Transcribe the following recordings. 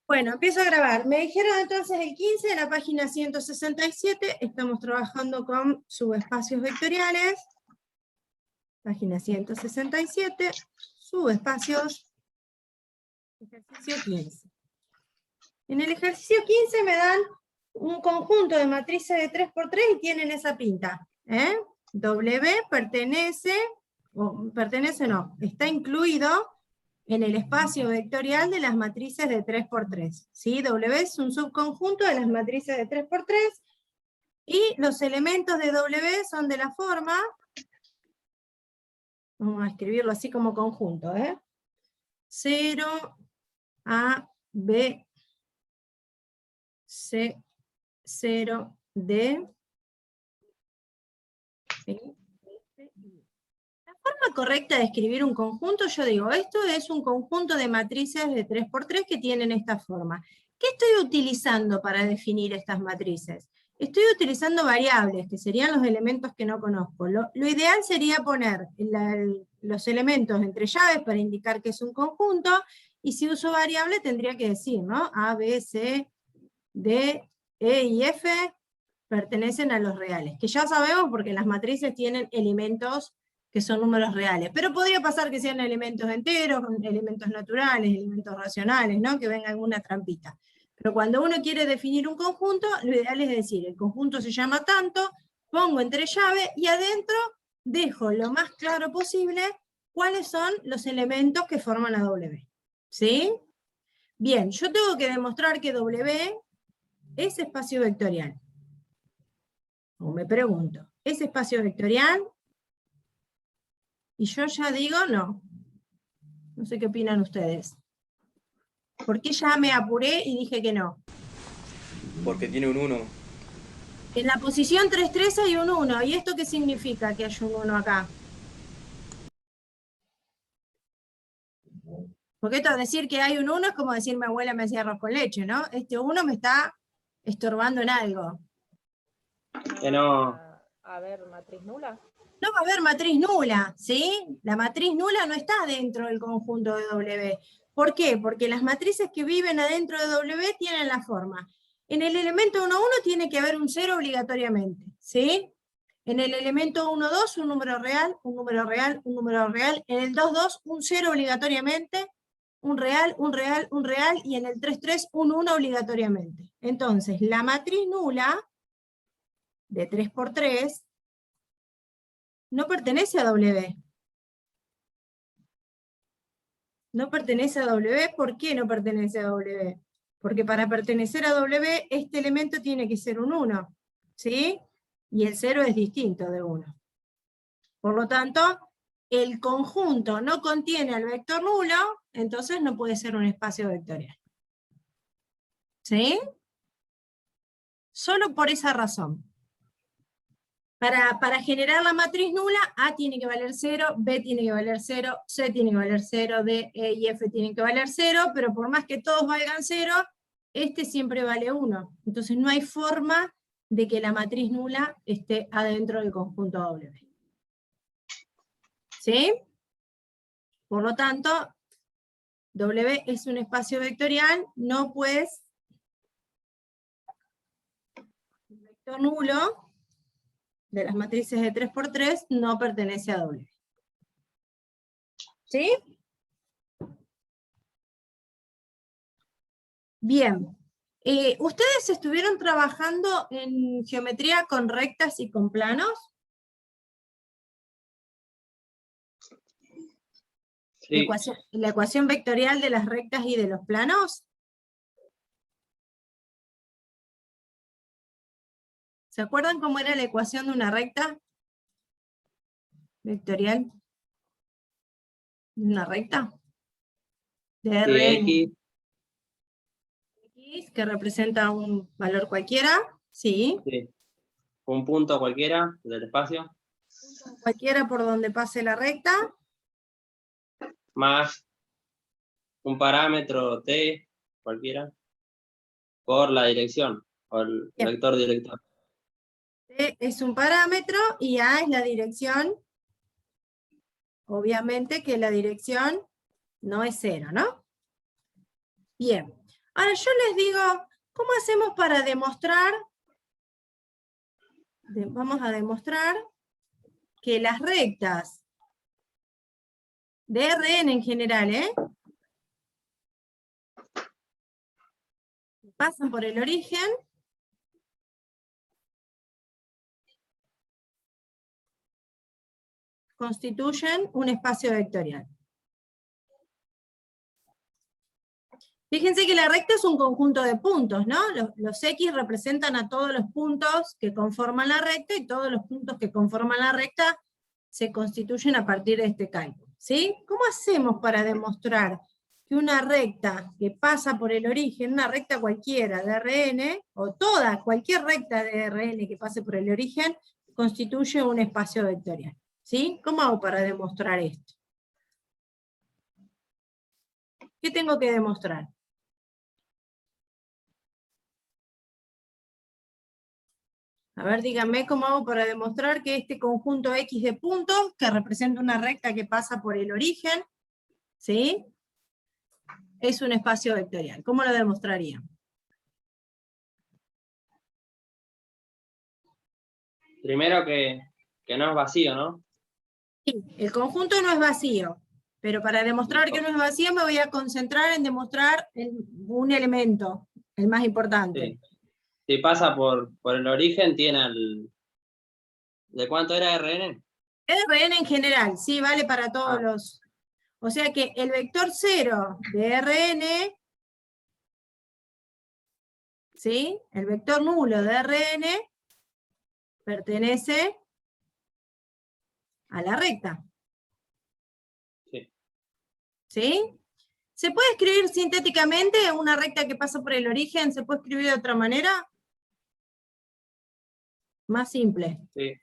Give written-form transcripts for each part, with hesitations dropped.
Bueno, empiezo a grabar. Me dijeron entonces el 15 de la página 167, estamos trabajando con subespacios vectoriales. Página 167, subespacios, ejercicio 15. En el ejercicio 15 me dan un conjunto de matrices de 3×3 y tienen esa pinta. W pertenece no, está incluido en el espacio vectorial de las matrices de 3×3. ¿Sí? W es un subconjunto de las matrices de 3×3 y los elementos de W son de la forma, vamos a escribirlo así como conjunto, 0, A, B, C, 0, D. ¿Sí? La forma correcta de escribir un conjunto, yo digo, esto es un conjunto de matrices de 3×3 que tienen esta forma. ¿Qué estoy utilizando para definir estas matrices? Estoy utilizando variables, que serían los elementos que no conozco. Lo ideal sería poner los elementos entre llaves para indicar que es un conjunto, y si uso variable tendría que decir, ¿no? A, B, C, D, E y F pertenecen a los reales, que ya sabemos porque las matrices tienen elementos que son números reales, pero podría pasar que sean elementos enteros, elementos naturales, elementos racionales, ¿no? Que venga alguna trampita. Pero cuando uno quiere definir un conjunto, lo ideal es decir, el conjunto se llama tanto, pongo entre llave y adentro dejo lo más claro posible cuáles son los elementos que forman a W. ¿Sí? Bien, yo tengo que demostrar que W es espacio vectorial. O me pregunto, ¿es espacio vectorial? Y yo ya digo no. No sé qué opinan ustedes. ¿Por qué ya me apuré y dije que no? Porque tiene un 1. En la posición 3,3 hay un 1. ¿Y esto qué significa que hay un 1 acá? Porque esto de decir que hay un 1 es como decir mi abuela me hacía arroz con leche, ¿no? Este 1 me está estorbando en algo. No. A ver, matriz nula. No va a haber matriz nula, ¿sí? La matriz nula no está dentro del conjunto de W. ¿Por qué? Porque las matrices que viven adentro de W tienen la forma. En el elemento 1,1 tiene que haber un 0 obligatoriamente, ¿sí? En el elemento 1,2 un número real, un número real, un número real. En el 2,2 un 0 obligatoriamente, un real, un real, un real. Y en el 3,3 un 1 obligatoriamente. Entonces, la matriz nula de 3×3 no pertenece a W. No pertenece a W. ¿Por qué no pertenece a W? Porque para pertenecer a W, este elemento tiene que ser un 1, ¿sí? Y el 0 es distinto de 1. Por lo tanto, el conjunto no contiene al vector nulo, entonces no puede ser un espacio vectorial. ¿Sí? Solo por esa razón. Para generar la matriz nula, A tiene que valer 0, B tiene que valer 0, C tiene que valer 0, D, E y F tienen que valer 0, pero por más que todos valgan 0, este siempre vale 1. Entonces no hay forma de que la matriz nula esté adentro del conjunto W. ¿Sí? Por lo tanto, W es un espacio vectorial, no pues el vector nulo de las matrices de 3×3 no pertenece a W. ¿Sí? Bien. ¿Ustedes estuvieron trabajando en geometría con rectas y con planos? Sí. La ecuación vectorial de las rectas y de los planos. ¿Se acuerdan cómo era la ecuación de una recta vectorial? ¿De una recta? De Sí, X, que representa un valor cualquiera, ¿sí? sí. Un punto cualquiera del espacio. Cualquiera por donde pase la recta. Más un parámetro t, cualquiera, por la dirección, o el Bien. vector director. T es un parámetro y A es la dirección. Obviamente que la dirección no es 0, ¿no? Bien. Ahora yo les digo, ¿cómo hacemos para demostrar? Vamos a demostrar que las rectas de Rn en general, pasan por el origen, constituyen un espacio vectorial. Fíjense que la recta es un conjunto de puntos, ¿no? Los X representan a todos los puntos que conforman la recta, y todos los puntos que conforman la recta se constituyen a partir de este cálculo, ¿sí? ¿Cómo hacemos para demostrar que una recta que pasa por el origen, una recta cualquiera de Rn, o cualquier recta de Rn que pase por el origen, constituye un espacio vectorial? ¿Sí? ¿Cómo hago para demostrar esto? ¿Qué tengo que demostrar? A ver, díganme cómo hago para demostrar que este conjunto X de puntos, que representa una recta que pasa por el origen, ¿sí?, es un espacio vectorial. ¿Cómo lo demostraría? Primero que no es vacío, ¿no? Sí, el conjunto no es vacío, pero para demostrar que no es vacío me voy a concentrar en demostrar un elemento, el más importante. Sí. Si pasa por el origen, tiene el... ¿De cuánto era Rn? Rn en general, sí, vale para todos los... O sea que el vector 0 de Rn, ¿sí?, el vector nulo de Rn, pertenece a la recta. Sí. ¿Sí? ¿Se puede escribir sintéticamente una recta que pasa por el origen? ¿Se puede escribir de otra manera? Más simple. Sí.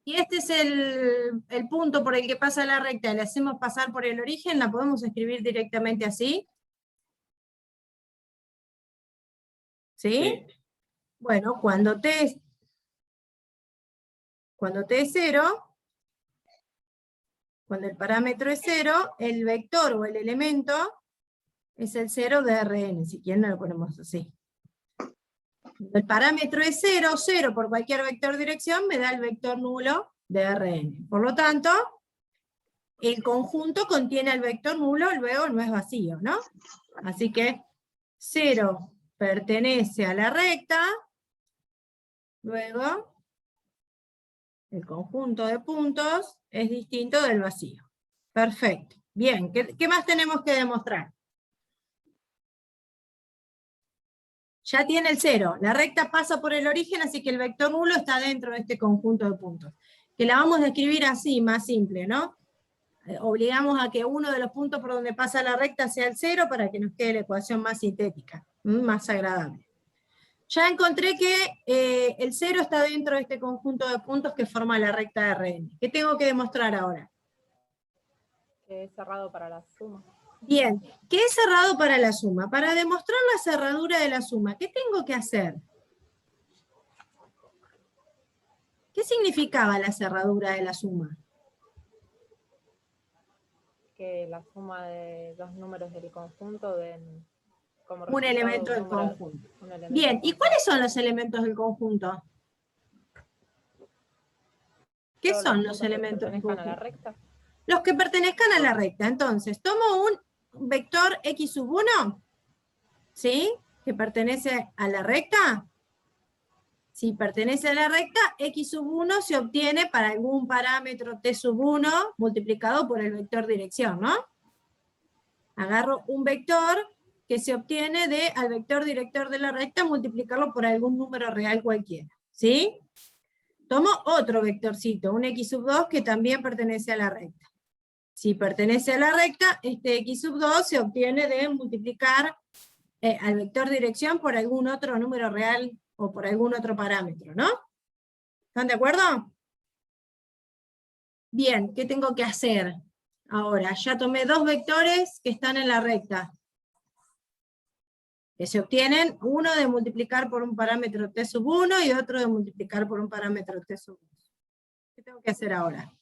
Y este es el punto por el que pasa la recta, le hacemos pasar por el origen, ¿la podemos escribir directamente así? ¿Sí? Sí. Bueno, cuando t es 0, cuando el parámetro es 0, el vector o el elemento es el 0 de Rn, si quieren lo ponemos así. El parámetro es 0, 0 por cualquier vector dirección me da el vector nulo de Rn. Por lo tanto, el conjunto contiene el vector nulo, luego no es vacío, ¿no? Así que 0 pertenece a la recta, luego el conjunto de puntos es distinto del vacío. Perfecto. Bien, ¿qué más tenemos que demostrar? Ya tiene el 0, la recta pasa por el origen, así que el vector nulo está dentro de este conjunto de puntos. Que la vamos a escribir así, más simple, ¿no? Obligamos a que uno de los puntos por donde pasa la recta sea el 0 para que nos quede la ecuación más sintética, más agradable. Ya encontré que el 0 está dentro de este conjunto de puntos que forma la recta de Rn. ¿Qué tengo que demostrar ahora? Que es cerrado para la suma. Bien, ¿qué es cerrado para la suma? Para demostrar la cerradura de la suma, ¿qué tengo que hacer? ¿Qué significaba la cerradura de la suma? Que la suma de dos números del conjunto den como Un resultado elemento del número, conjunto. un elemento Bien, del ¿y conjunto. cuáles son los elementos del conjunto? ¿Qué Todos son los puntos que elementos del pertenezcan a la conjunto? recta. Los que pertenezcan a la recta. Entonces, tomo un vector x sub 1, ¿sí?, que pertenece a la recta. Si pertenece a la recta, x sub 1 se obtiene para algún parámetro t sub 1 multiplicado por el vector dirección, ¿no? Agarro un vector que se obtiene al vector director de la recta, multiplicarlo por algún número real cualquiera, ¿sí? Tomo otro vectorcito, un x sub 2 que también pertenece a la recta. Si pertenece a la recta, este x sub 2 se obtiene de multiplicar al vector dirección por algún otro número real o por algún otro parámetro, ¿no? ¿Están de acuerdo? Bien, ¿qué tengo que hacer? Ahora, ya tomé dos vectores que están en la recta, que se obtienen, uno de multiplicar por un parámetro t sub 1 y otro de multiplicar por un parámetro t sub 2. ¿Qué tengo que hacer ahora?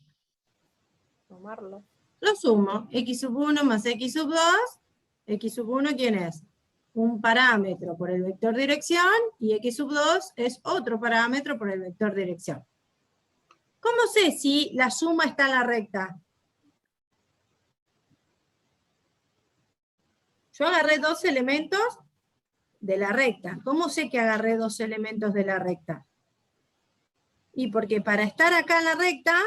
Sumarlo. Lo sumo, x sub 1 más x sub 2, x sub 1, ¿quién es? un parámetro por el vector dirección y x sub 2 es otro parámetro por el vector dirección. ¿Cómo sé si la suma está en la recta? Yo agarré dos elementos de la recta. ¿Cómo sé que agarré dos elementos de la recta? Y porque para estar acá en la recta,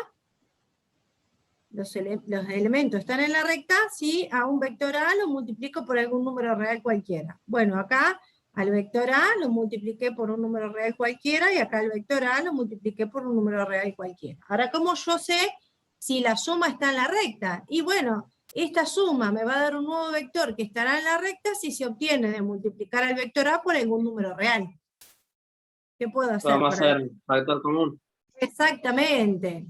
los elementos están en la recta si a un vector A lo multiplico por algún número real cualquiera. Bueno, acá al vector A lo multipliqué por un número real cualquiera y acá al vector A lo multipliqué por un número real cualquiera. Ahora, ¿cómo yo sé si la suma está en la recta? Y bueno, esta suma me va a dar un nuevo vector que estará en la recta si se obtiene de multiplicar al vector A por algún número real. ¿Qué puedo hacer? Vamos a hacer factor común. Exactamente.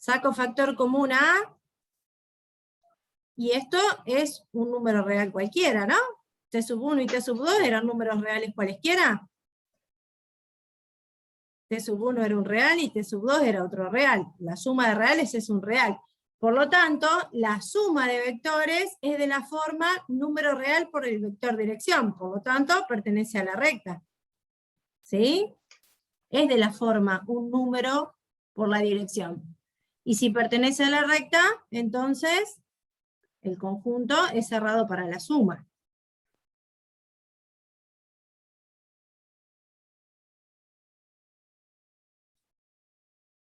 Saco factor común A, y esto es un número real cualquiera, ¿no? T sub 1 y T sub 2 eran números reales cualesquiera. T sub 1 era un real y T sub 2 era otro real. La suma de reales es un real. Por lo tanto, la suma de vectores es de la forma número real por el vector dirección. Por lo tanto, pertenece a la recta. ¿Sí? Es de la forma un número por la dirección. Y si pertenece a la recta, entonces el conjunto es cerrado para la suma.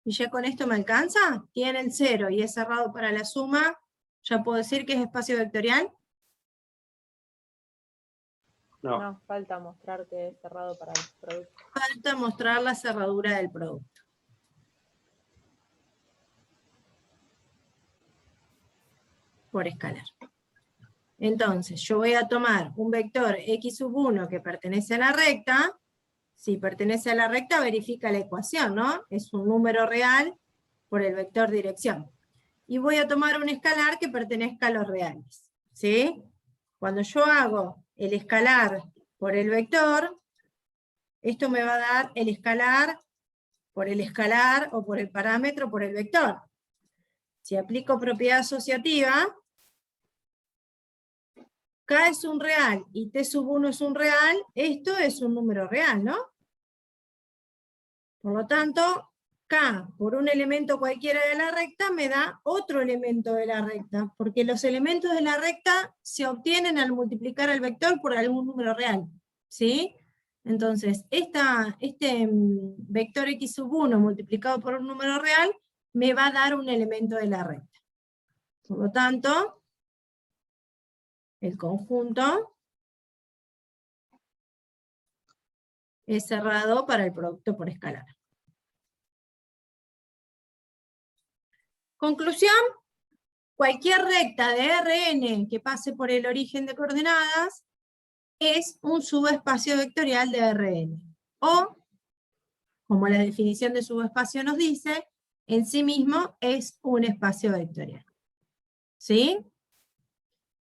¿Y ya con esto me alcanza? Tiene el 0 y es cerrado para la suma, ¿ya puedo decir que es espacio vectorial? No. No, falta mostrar que es cerrado para el producto. Falta mostrar la cerradura del producto. Por escalar. Entonces, yo voy a tomar un vector x sub 1 que pertenece a la recta. Si pertenece a la recta, verifica la ecuación, ¿no? Es un número real por el vector dirección. Y voy a tomar un escalar que pertenezca a los reales, ¿sí? Cuando yo hago el escalar por el vector, esto me va a dar el escalar por el escalar o por el parámetro por el vector. Si aplico propiedad asociativa, K es un real y T sub 1 es un real, esto es un número real, ¿no? Por lo tanto, K por un elemento cualquiera de la recta me da otro elemento de la recta, porque los elementos de la recta se obtienen al multiplicar al vector por algún número real, ¿sí? Entonces, este vector x sub 1 multiplicado por un número real me va a dar un elemento de la recta. Por lo tanto, el conjunto es cerrado para el producto por escalar. Conclusión, cualquier recta de Rn que pase por el origen de coordenadas es un subespacio vectorial de Rn. O, como la definición de subespacio nos dice, en sí mismo es un espacio vectorial. ¿Sí?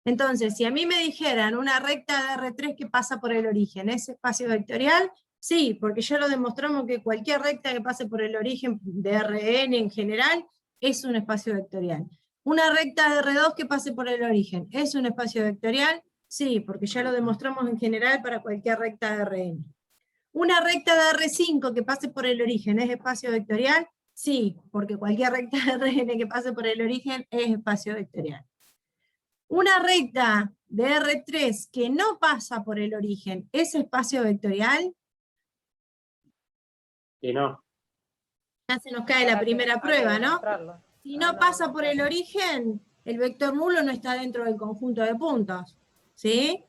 Entonces, si a mí me dijeran una recta de R3 que pasa por el origen, ¿es espacio vectorial? Sí, porque ya lo demostramos que cualquier recta que pase por el origen de Rn en general es un espacio vectorial. Una recta de R2 que pase por el origen, ¿es un espacio vectorial? Sí, porque ya lo demostramos en general para cualquier recta de Rn. Una recta de R5 que pase por el origen, ¿es espacio vectorial? Sí, porque cualquier recta de Rn que pase por el origen es espacio vectorial. Una recta de R3 que no pasa por el origen, ¿es espacio vectorial? Y no. Ya se nos cae la primera prueba, ¿no? Si no pasa por el origen, el vector nulo no está dentro del conjunto de puntos, ¿sí?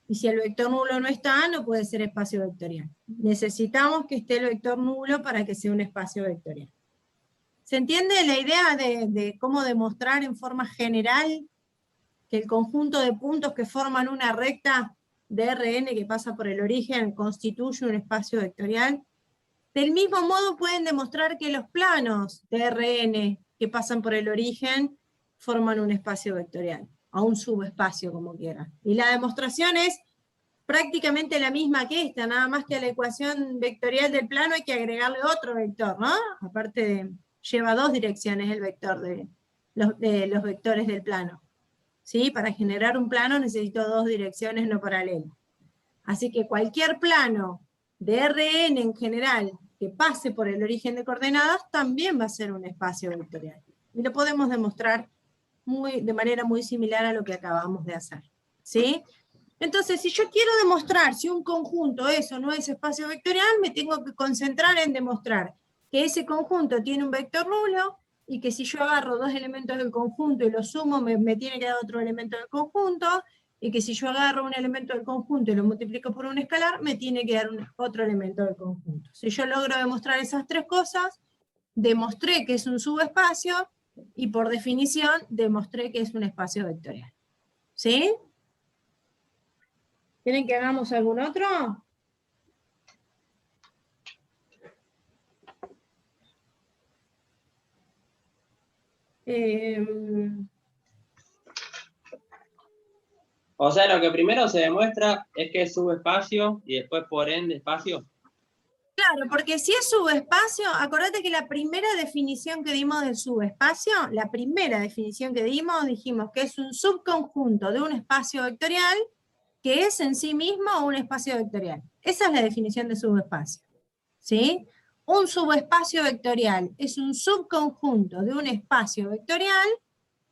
Y si el vector nulo no está, no puede ser espacio vectorial. Necesitamos que esté el vector nulo para que sea un espacio vectorial. ¿Se entiende la idea de cómo demostrar en forma general que el conjunto de puntos que forman una recta de Rn que pasa por el origen constituye un espacio vectorial? Del mismo modo pueden demostrar que los planos de Rn que pasan por el origen forman un espacio vectorial, o un subespacio como quieran. Y la demostración es prácticamente la misma que esta, nada más que a la ecuación vectorial del plano hay que agregarle otro vector, ¿no? Aparte lleva dos direcciones el vector de los vectores del plano. ¿Sí? Para generar un plano necesito dos direcciones no paralelas. Así que cualquier plano de Rn en general que pase por el origen de coordenadas también va a ser un espacio vectorial. Y lo podemos demostrar de manera muy similar a lo que acabamos de hacer. ¿Sí? Entonces, si yo quiero demostrar si un conjunto es o no es espacio vectorial, me tengo que concentrar en demostrar que ese conjunto tiene un vector nulo, y que si yo agarro dos elementos del conjunto y los sumo, me tiene que dar otro elemento del conjunto, y que si yo agarro un elemento del conjunto y lo multiplico por un escalar, me tiene que dar otro elemento del conjunto. Si yo logro demostrar esas tres cosas, demostré que es un subespacio, y por definición demostré que es un espacio vectorial. ¿Sí? ¿Quieren que hagamos algún otro? O sea, lo que primero se demuestra es que es subespacio y después por ende espacio. Claro, porque si es subespacio, acordate que la primera definición que dimos del subespacio, la primera definición que dimos, dijimos que es un subconjunto de un espacio vectorial que es en sí mismo un espacio vectorial. Esa es la definición de subespacio. ¿Sí? Un subespacio vectorial es un subconjunto de un espacio vectorial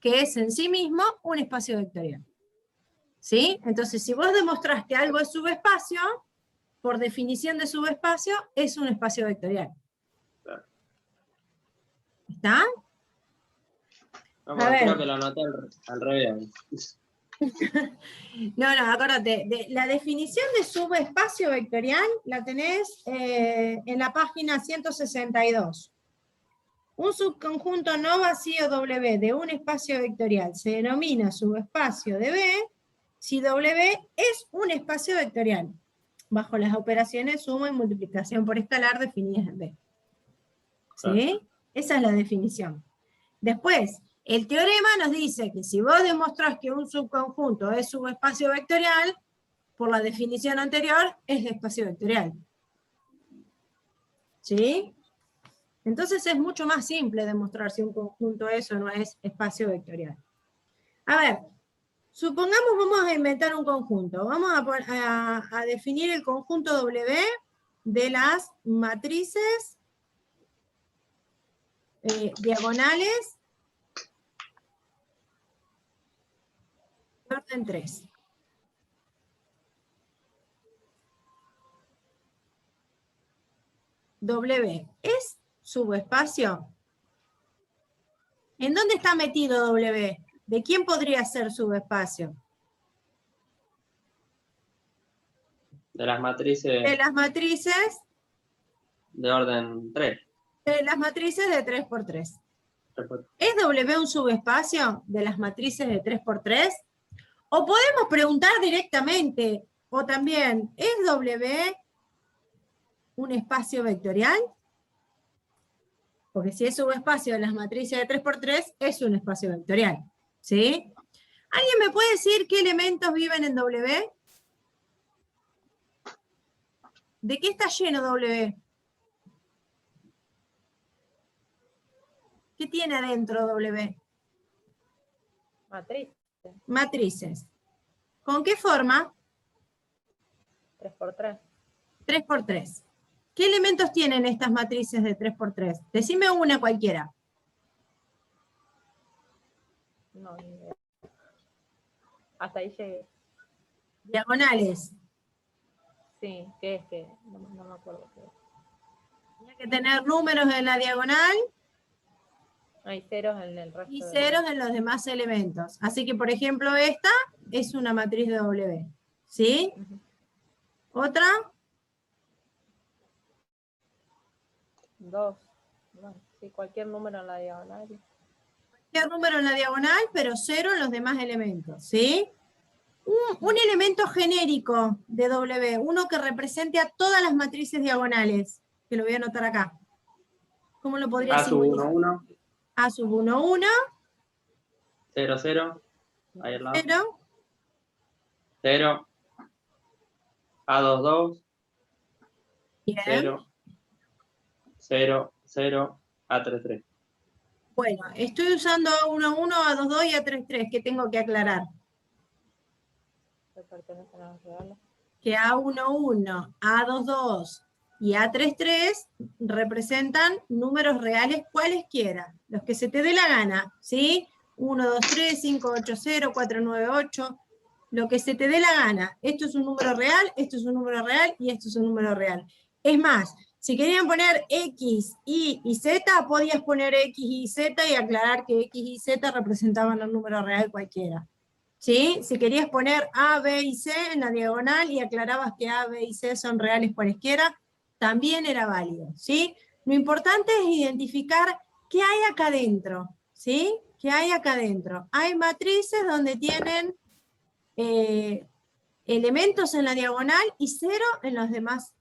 que es en sí mismo un espacio vectorial. ¿Sí? Entonces, si vos demostrás que algo es subespacio, por definición de subespacio, es un espacio vectorial. ¿Está? No, A ver. creo que lo anoté al revés. No, acordate, la definición de subespacio vectorial la tenés en la página 162. Un subconjunto no vacío W de un espacio vectorial se denomina subespacio de B si W es un espacio vectorial, bajo las operaciones suma y multiplicación por escalar definidas en B. ¿Sí? Esa es la definición. Después, el teorema nos dice que si vos demostrás que un subconjunto es subespacio vectorial, por la definición anterior, es espacio vectorial. ¿Sí? Entonces es mucho más simple demostrar si un conjunto es o no es espacio vectorial. A ver, supongamos vamos a inventar un conjunto. Vamos a definir el conjunto W de las matrices diagonales de orden 3. W es subespacio. ¿En dónde está metido W? ¿De quién podría ser subespacio? De las matrices. De las matrices. De orden 3. De las matrices de 3×3. ¿Es W un subespacio de las matrices de 3×3? O podemos preguntar directamente, o también, ¿es W un espacio vectorial? Porque si es subespacio de las matrices de 3×3, es un espacio vectorial. ¿Sí? ¿Alguien me puede decir qué elementos viven en W? ¿De qué está lleno W? ¿Qué tiene adentro W? Matriz. Matrices. ¿Con qué forma? 3×3. 3×3. ¿Qué elementos tienen estas matrices de 3×3? Decime una cualquiera. No, ni idea. Hasta ahí llegué. Diagonales. Sí, ¿qué es? Que no me acuerdo qué es. Tiene que tener números en la diagonal. Hay ceros en el resto. Y ceros en los demás elementos. Así que, por ejemplo, esta es una matriz de W. ¿Sí? ¿Otra? 2. Bueno, sí, cualquier número en la diagonal. Cualquier número en la diagonal, pero 0 en los demás elementos. ¿Sí? Un elemento genérico de W, uno que represente a todas las matrices diagonales, que lo voy a anotar acá. ¿Cómo lo podría A sub 1, 1. A sub 1, 1. 0, 0. Ahí al lado. 0. 0. A2, 2. Bien. 0. 0, 0. A3, 3. Bueno, estoy usando A1, 1, A2, 2 y A3, 3. ¿Qué tengo que aclarar? Que pertenecen a los reales. que A11, A22 y A33 representan números reales cualesquiera, los que se te dé la gana, ¿sí? 1, 2, 3, 5, 8, 0, 4, 9, 8, lo que se te dé la gana. Esto es un número real, esto es un número real y esto es un número real. Es más, si querían poner X, Y y Z, podías poner X, Y, Z y aclarar que X y Z representaban un número real cualquiera. ¿Sí? Si querías poner A, B y C en la diagonal y aclarabas que A, B y C son reales cualesquiera, también era válido, ¿sí? Lo importante es identificar qué hay acá adentro, ¿sí? ¿Qué hay acá adentro? Hay matrices donde tienen elementos en la diagonal y 0 en los demás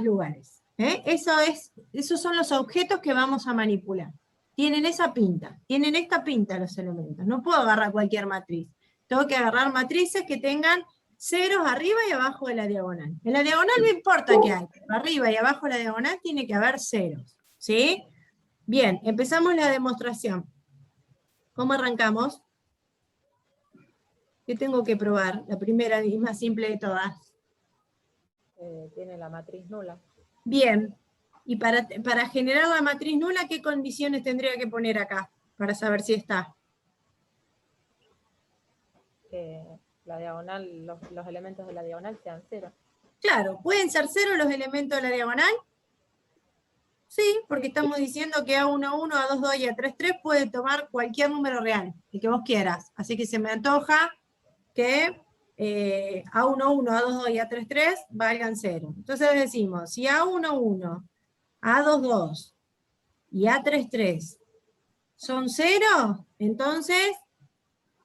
lugares. Esos son los objetos que vamos a manipular. Tienen esa pinta, tienen esta pinta los elementos. No puedo agarrar cualquier matriz. Tengo que agarrar matrices que tengan ceros arriba y abajo de la diagonal. En la diagonal no importa qué hay, pero arriba y abajo de la diagonal tiene que haber ceros. ¿Sí? Bien, empezamos la demostración. ¿Cómo arrancamos? ¿Qué tengo que probar? La primera y más simple de todas. Tiene la matriz nula. Bien. Y para generar la matriz nula, ¿qué condiciones tendría que poner acá? Para saber si está. La diagonal, los elementos de la diagonal sean 0. Claro, ¿pueden ser 0 los elementos de la diagonal? Sí, porque estamos diciendo que A11, A22 y A33 puede tomar cualquier número real, el que vos quieras. Así que se me antoja que A11, A22 y A33 valgan 0. Entonces decimos, si A11, A22 y A33 son 0, entonces,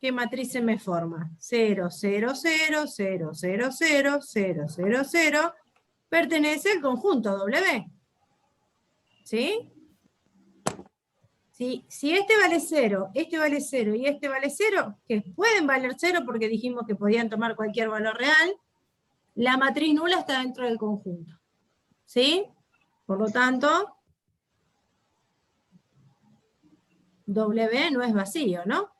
¿qué matriz se me forma? 0, 0, 0, 0, 0, 0, 0, 0, 0, pertenece al conjunto W. ¿Sí? Si este vale 0, este vale 0 y este vale 0, que pueden valer 0 porque dijimos que podían tomar cualquier valor real, la matriz nula está dentro del conjunto. ¿Sí? Por lo tanto, W no es vacío, ¿no?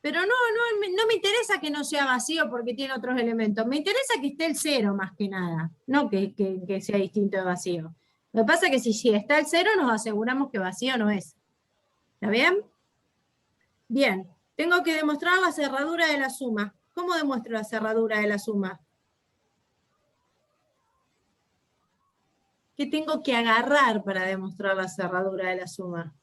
Pero no me interesa que no sea vacío porque tiene otros elementos. Me interesa que esté el 0 más que nada, no que sea distinto de vacío. Lo que pasa es que si está el 0 nos aseguramos que vacío no es. ¿Está bien? Bien, tengo que demostrar la cerradura de la suma. ¿Cómo demuestro la cerradura de la suma? ¿Qué tengo que agarrar para demostrar la cerradura de la suma?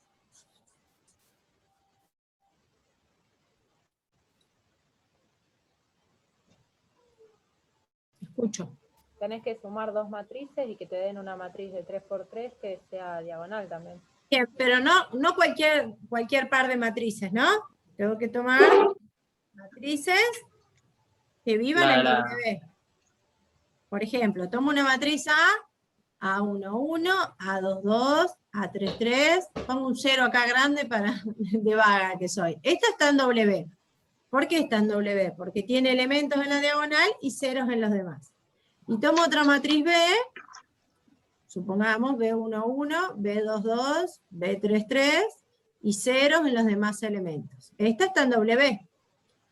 Escucho. Tenés que sumar dos matrices y que te den una matriz de 3 por 3 que sea diagonal también. Bien, pero no cualquier par de matrices, ¿no? Tengo que tomar matrices que vivan en W. Por ejemplo, tomo una matriz A, A11, A22, A33, pongo un 0 acá grande de vaga que soy. Esta está en W. ¿Por qué está en W? Porque tiene elementos en la diagonal y ceros en los demás. Y tomo otra matriz B, supongamos B11, B22, B33, y ceros en los demás elementos. Esta está en W.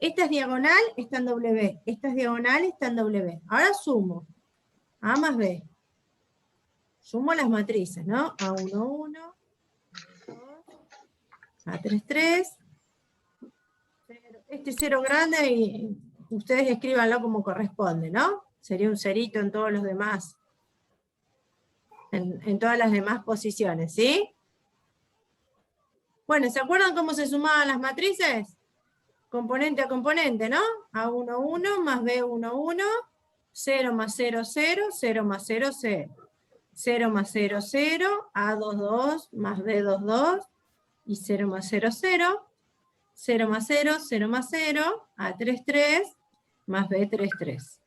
Esta es diagonal, está en W. Esta es diagonal, está en W. Ahora sumo. A más B. Sumo las matrices, ¿no? A11, A33, este 0 grande y ustedes escríbanlo como corresponde, ¿no? Sería un cerito en todos los demás, en todas las demás posiciones, ¿sí? Bueno, ¿se acuerdan cómo se sumaban las matrices? Componente a componente, ¿no? A11 más B11, 0 más 0, 0, 0 más 0, 0. 0 más 0, 0, A22 más B22, y 0 más 0, 0. 0 más 0, 0 más 0, A33 más B33.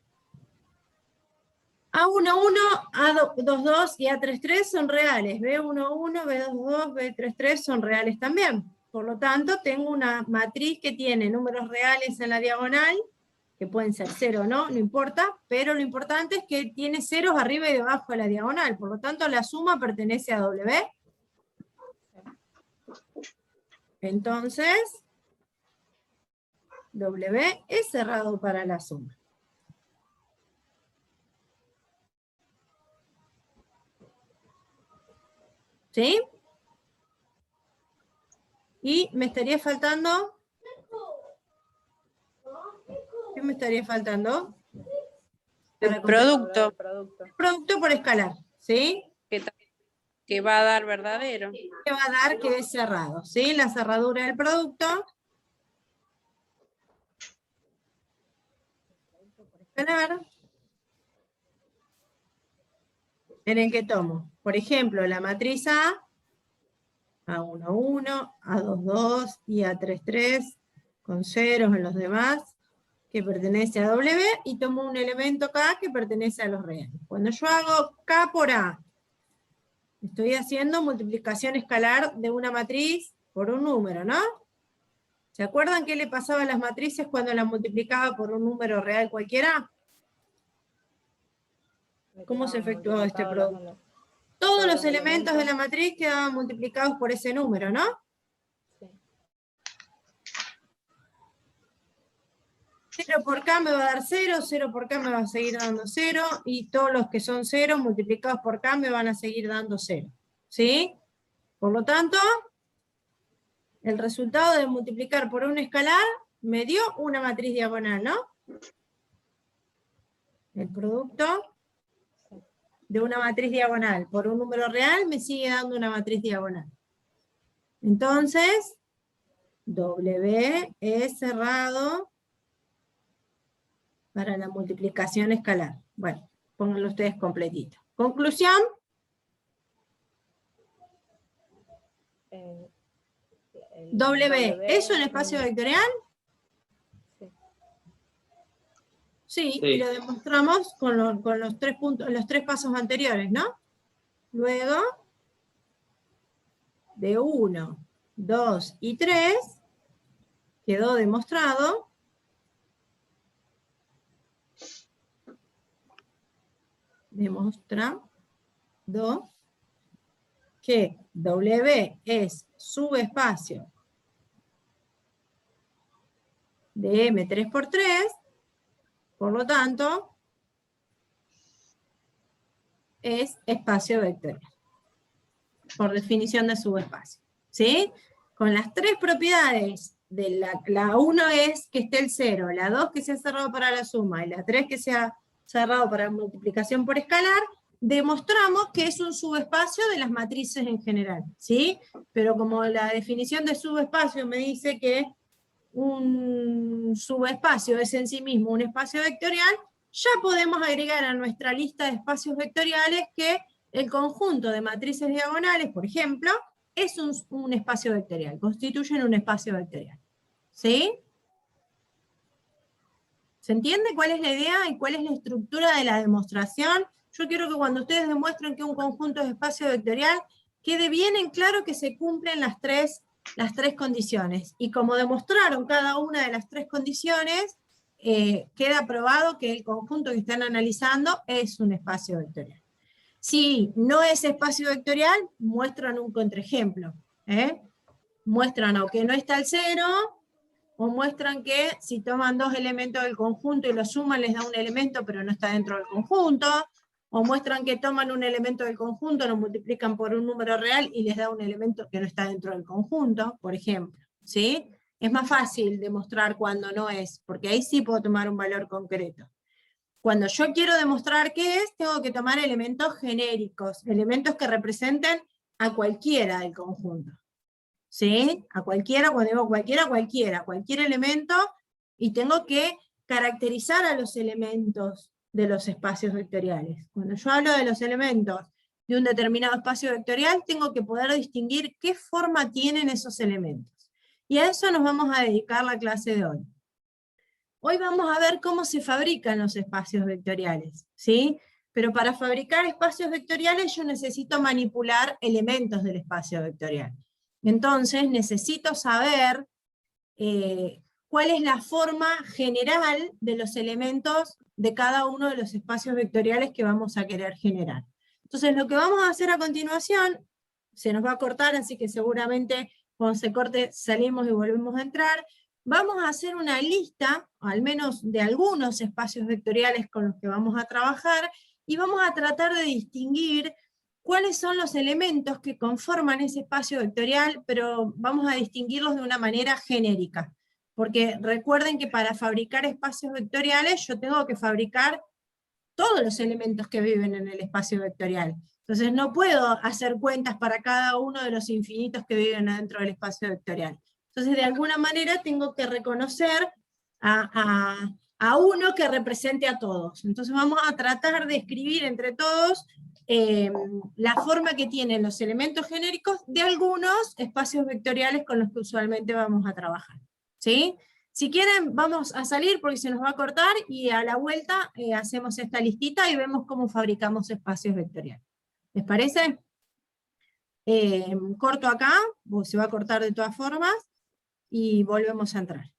A11, A22 y A33 son reales. B11, B22, B33 son reales también. Por lo tanto, tengo una matriz que tiene números reales en la diagonal, que pueden ser 0 o no importa, pero lo importante es que tiene ceros arriba y debajo de la diagonal. Por lo tanto, la suma pertenece a W. Entonces, W es cerrado para la suma. ¿Sí? Y me estaría faltando... ¿Qué me estaría faltando? El producto El producto. Producto por escalar, ¿sí? que va a dar verdadero. Que va a dar que es cerrado, ¿sí? La cerradura del producto. Por escalar. En el que tomo, por ejemplo, la matriz A1, 1, A2, 2 y A3, 3, con ceros en los demás, que pertenece a W, y tomo un elemento K que pertenece a los reales. Cuando yo hago K por A, estoy haciendo multiplicación escalar de una matriz por un número, ¿no? ¿Se acuerdan qué le pasaba a las matrices cuando las multiplicaba por un número real cualquiera? ¿Cómo se efectuó este producto? Todos los elementos de la matriz quedaban multiplicados por ese número, ¿no? Sí. 0 por K me va a dar 0, 0 por K me va a seguir dando 0, y todos los que son 0 multiplicados por K me van a seguir dando 0. ¿Sí? Por lo tanto, el resultado de multiplicar por un escalar me dio una matriz diagonal, ¿no? El producto de una matriz diagonal por un número real me sigue dando una matriz diagonal. Entonces, W es cerrado para la multiplicación escalar. Bueno, pónganlo ustedes completito. Conclusión. W, ¿es un espacio vectorial? Sí, Sí. y lo demostramos con los 3 puntos, los 3 pasos anteriores, ¿no? Luego, de 1, 2 y 3, quedó demostrado que W es subespacio de M3 por 3, por lo tanto, es espacio vectorial, por definición de subespacio. ¿Sí? Con las 3 propiedades, de la 1 es que esté el 0, la 2 que sea cerrado para la suma, y la 3 que sea cerrado para la multiplicación por escalar, demostramos que es un subespacio de las matrices en general. ¿Sí? Pero como la definición de subespacio me dice que un subespacio es en sí mismo un espacio vectorial, ya podemos agregar a nuestra lista de espacios vectoriales que el conjunto de matrices diagonales, por ejemplo, es un espacio vectorial, constituyen un espacio vectorial. ¿Sí? ¿Se entiende cuál es la idea y cuál es la estructura de la demostración? Yo quiero que cuando ustedes demuestren que un conjunto es espacio vectorial, quede bien en claro que se cumplen las tres condiciones. Y como demostraron cada una de las 3 condiciones, queda probado que el conjunto que están analizando es un espacio vectorial. Si no es espacio vectorial, muestran un contraejemplo. Muestran o que no está el 0, o muestran que si toman 2 elementos del conjunto y los suman les da un elemento pero no está dentro del conjunto, o muestran que toman un elemento del conjunto, lo multiplican por un número real y les da un elemento que no está dentro del conjunto, por ejemplo. ¿Sí? Es más fácil demostrar cuando no es, porque ahí sí puedo tomar un valor concreto. Cuando yo quiero demostrar qué es, tengo que tomar elementos genéricos, elementos que representen a cualquiera del conjunto. ¿Sí? A cualquiera, cuando digo cualquiera, cualquier elemento, y tengo que caracterizar a los elementos de los espacios vectoriales. Cuando yo hablo de los elementos de un determinado espacio vectorial, tengo que poder distinguir qué forma tienen esos elementos. Y a eso nos vamos a dedicar la clase de hoy. Hoy vamos a ver cómo se fabrican los espacios vectoriales, ¿sí? Pero para fabricar espacios vectoriales yo necesito manipular elementos del espacio vectorial. Entonces necesito saber cuál es la forma general de los elementos de cada uno de los espacios vectoriales que vamos a querer generar. Entonces lo que vamos a hacer a continuación, se nos va a cortar, así que seguramente cuando se corte salimos y volvemos a entrar, vamos a hacer una lista, al menos de algunos espacios vectoriales con los que vamos a trabajar, y vamos a tratar de distinguir cuáles son los elementos que conforman ese espacio vectorial, pero vamos a distinguirlos de una manera genérica. Porque recuerden que para fabricar espacios vectoriales yo tengo que fabricar todos los elementos que viven en el espacio vectorial. Entonces no puedo hacer cuentas para cada uno de los infinitos que viven adentro del espacio vectorial. Entonces de alguna manera tengo que reconocer a uno que represente a todos. Entonces vamos a tratar de escribir entre todos la forma que tienen los elementos genéricos de algunos espacios vectoriales con los que usualmente vamos a trabajar. ¿Sí? Si quieren, vamos a salir porque se nos va a cortar, y a la vuelta hacemos esta listita y vemos cómo fabricamos espacios vectoriales. ¿Les parece? Corto acá, se va a cortar de todas formas, y volvemos a entrar.